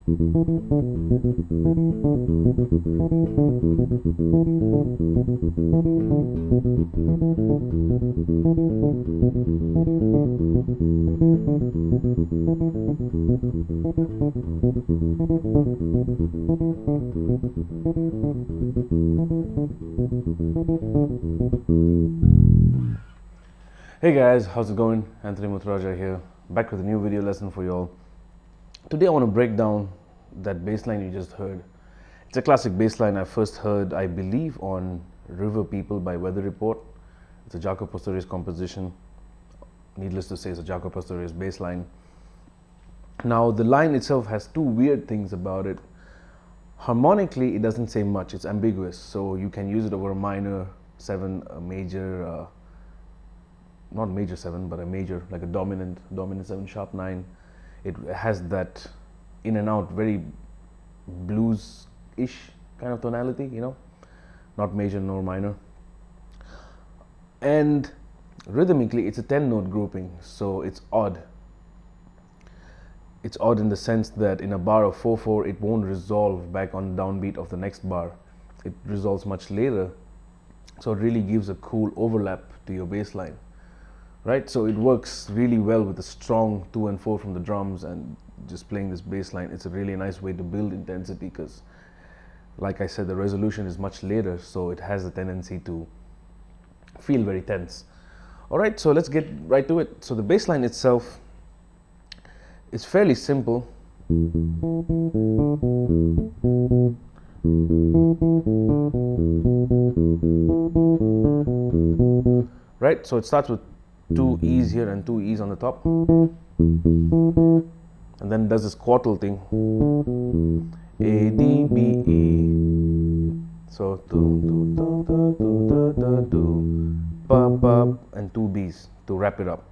Hey guys, how's it going? Muthurajah here, back with a new video lesson for y'all. Today I want to break down that bass line you just heard. It's a classic bass line I first heard, I believe, on River People by Weather Report. It's a Jaco composition. Needless to say, it's a Jaco bass line. Now the line itself has two weird things about it. Harmonically, it doesn't say much, it's ambiguous, so you can use it over a minor 7, a major, not major 7, but a major, like a dominant 7, sharp 9. It has that in and out, very blues-ish kind of tonality, you know, not major nor minor. And rhythmically, it's a 10-note grouping, so it's odd. It's odd in the sense that in a bar of 4/4, it won't resolve back on downbeat of the next bar. It resolves much later, so it really gives a cool overlap to your bass line. Right, so it works really well with a strong 2 and 4 from the drums and just playing this bass line. It's a really nice way to build intensity because, like I said, the resolution is much later, so it has a tendency to feel very tense. All right, so let's get right to it. So the bass line itself is fairly simple. Right, so it starts with 2 E's here and 2 E's on the top, and then does this quartal thing, A, D, B, E. So do, ba, and 2 B's to wrap it up.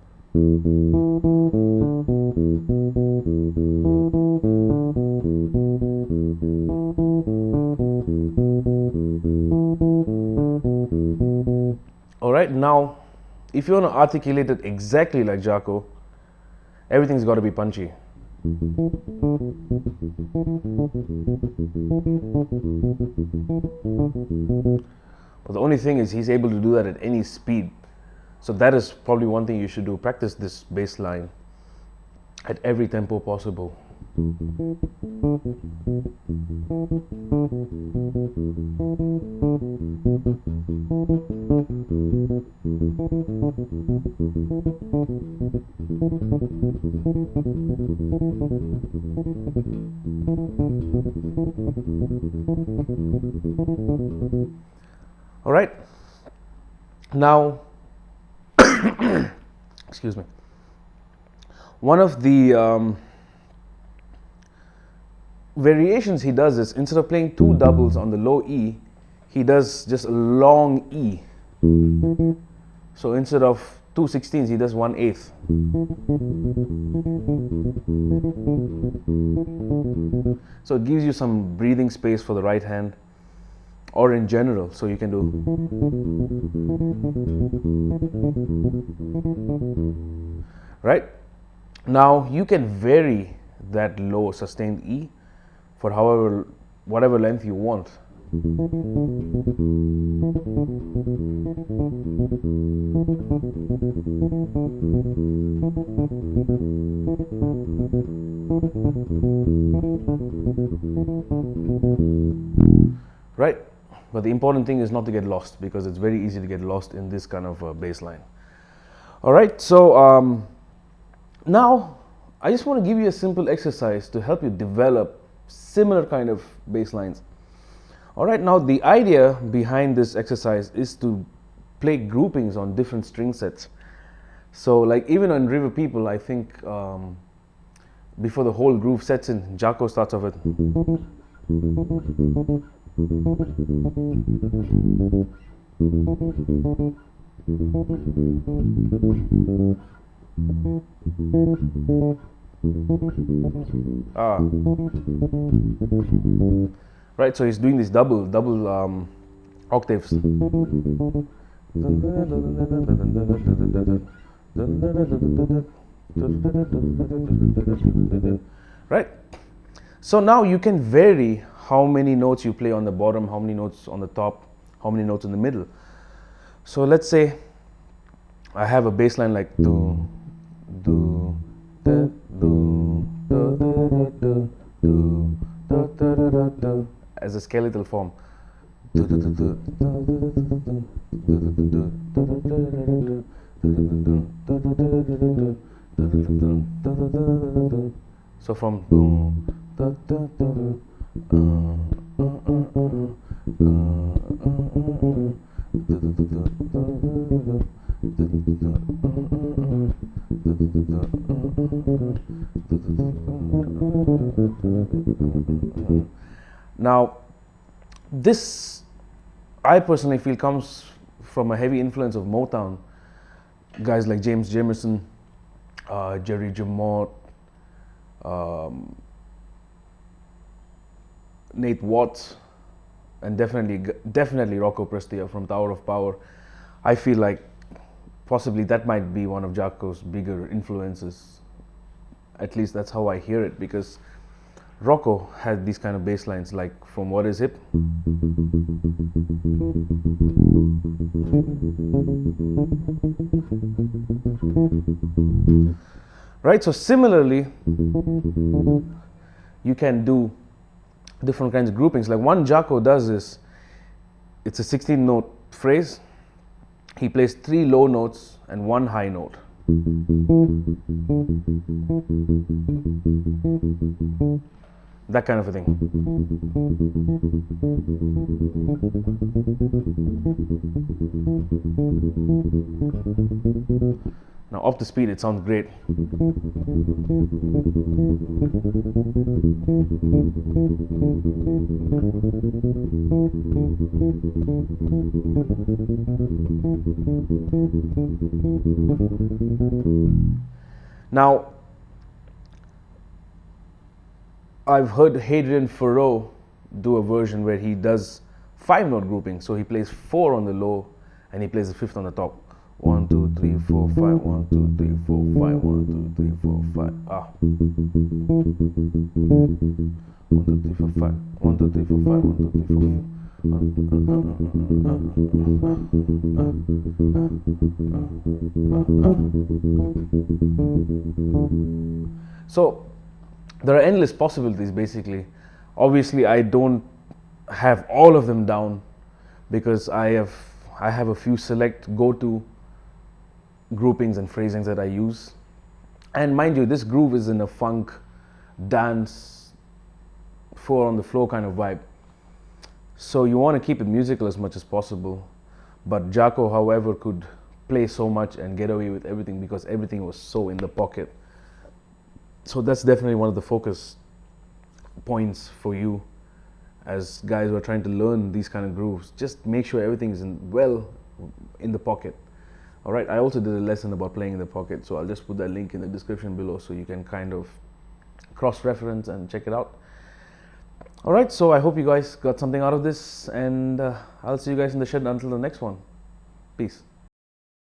All right, now if you want to articulate it exactly like Jaco, everything's got to be punchy. But the only thing is he's able to do that at any speed. So that is probably one thing you should do. Practice this bass line at every tempo possible. All right. Now, excuse me. One of the variations he does is, instead of playing 2 doubles on the low E, he does just a long E. So instead of 2 16ths, he does 1/8. So it gives you some breathing space for the right hand, or in general, so you can do. Right? Now you can vary that low sustained E for whatever length you want. Right? But the important thing is not to get lost, because it's very easy to get lost in this kind of bass line. All right, so now I just want to give you a simple exercise to help you develop similar kind of bass lines. All right, now the idea behind this exercise is to play groupings on different string sets. So like even on River People, I think before the whole groove sets in, Jaco starts off with. Right, so he's doing these double octaves. Right, So now you can vary how many notes you play on the bottom, how many notes on the top, how many notes in the middle. So let's say I have a bass line like do, do, da, do, da, da, da, da, do, da, da, da, da, da, as a skeletal form. So from now this, I personally feel, comes from a heavy influence of Motown. Guys like James Jamerson, Jerry Jamot, Nate Watts, and definitely Rocco Prestia from Tower of Power. I feel like possibly that might be one of Jaco's bigger influences. At least that's how I hear it, because Rocco had these kind of bass lines like from What Is Hip. Right, so similarly, you can do different kinds of groupings. Like one Jaco does is, it's a 16-note phrase. He plays 3 low notes and 1 high note. That kind of a thing. Now off the speed it sounds great. Now I've heard Hadrian Furrow do a version where he does 5-note grouping. So he plays 4 on the low and he plays the 5th on the top. 1, 2, 3, 4, 5. 1, 2, 3, 4, 5. 1, 2, 3, 4, 5. Ah. 1, 2, 3, 4, 5. 1, 2, 3, 4, 5. 1, 2, 3, 4, 5. So there are endless possibilities basically. Obviously I don't have all of them down because I have a few select go-to groupings and phrasings that I use. And mind you, this groove is in a funk, dance, 4 on the floor kind of vibe. So you want to keep it musical as much as possible. But Jaco, however, could play so much and get away with everything because everything was so in the pocket. So that's definitely one of the focus points for you as guys who are trying to learn these kind of grooves. Just make sure everything is well in the pocket. All right, I also did a lesson about playing in the pocket, so I'll just put that link in the description below so you can kind of cross-reference and check it out. All right, so I hope you guys got something out of this, and I'll see you guys in the shed until the next one. Peace.